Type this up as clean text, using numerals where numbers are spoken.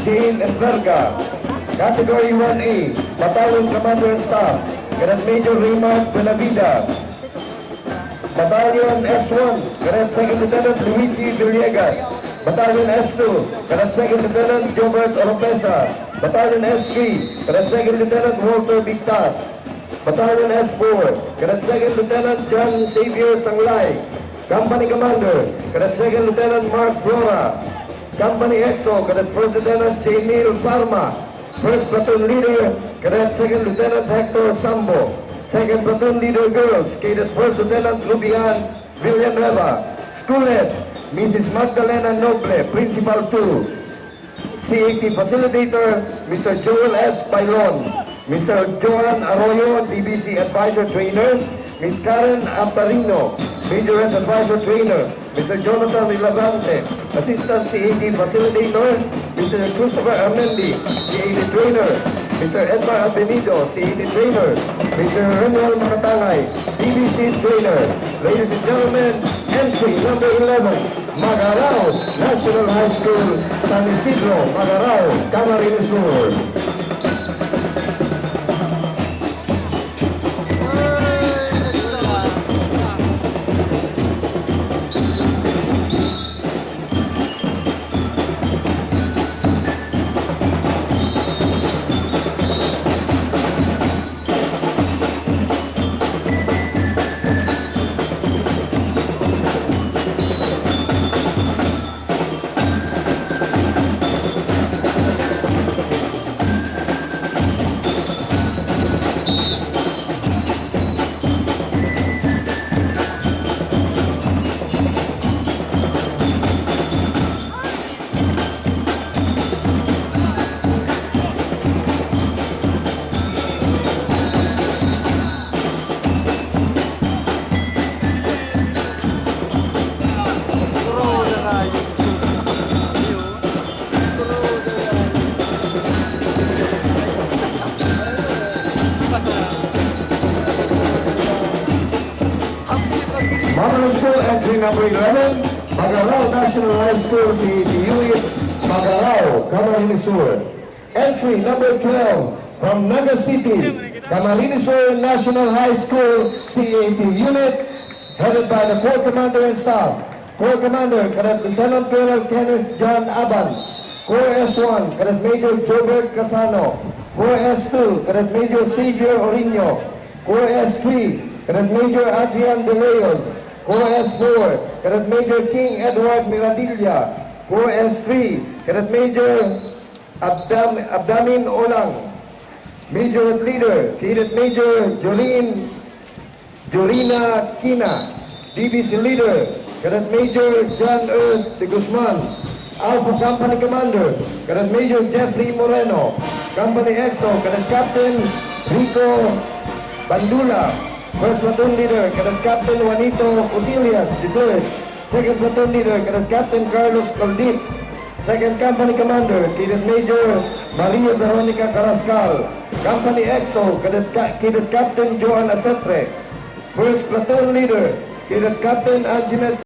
Jane Enverga. Category 1A, Battalion Commander and Staff, Cadet Major Raymond Benavida. Battalion S1, Cadet Second Lieutenant Luigi Villegas. Battalion S2, Cadet Second Lieutenant Jobert Oropesa. Battalion S3, Cadet Second Lieutenant Walter Bigtas. Battalion S4, Cadet Second Lieutenant John Xavier Sanglay. Company Commander, Cadet Second Lieutenant Mark Flora. Company EXO, Cadet First Lieutenant J. Neil Parma. First Platoon Leader, Cadet Second Lieutenant Hector Sambo. Second Platoon Leader Girls, Cadet First Lieutenant Lubian Villanueva. School Head, Mrs. Magdalena Noble, Principal 2. CAT Facilitator, Mr. Joel S. Bailon. Mr. Joan Arroyo, DBC Advisor Trainer. Ms. Karen Amparino, Major Health Advisor Trainer. Mr. Jonathan Ilavante, Assistant CAT Facilitator. Mr. Christopher Armendi, CAT Trainer. Mr. Edmar Abenido, CAT Trainer. Mr. Renuel Makatangay, DBC Trainer. Ladies and gentlemen, entry number 11, Magarao National High School, San Isidro, Magarao, Camarines Sur. Model School entry number 11, Magarao National High School, CAT Magarao, Camarines Sur. Entry number 12, from Naga City, Camarines Sur National High School, CAT Unit, headed by the Corps Commander and Staff. Corps Commander, Cadet Lieutenant Colonel Kenneth John Aban. Corps S1, Cadet Major Jobert Casano. Corps S2, Cadet Major Xavier Orino. Corps S3, Cadet Major Adrian De Leos. Corps S4, Cadet Major King Edward Miradilla. Corps S3, Cadet Major Abdamin Olang. Major Leader, Cadet Major Jorina Kina. DBC Leader, Cadet Major John De Guzman. Alpha Company Commander, Cadet Major Jeffrey Moreno. Company EXO, Cadet Captain Rico Bandula. First Platoon Leader, Cadet Captain Juanito Utilias, III. Second Platoon Leader, Cadet Captain Carlos Coldit. Second Company Commander, Cadet Major Maria Veronica Carrascal. Company EXO, Cadet Captain Joan Acetre. First Platoon Leader, Cadet Captain Anjanette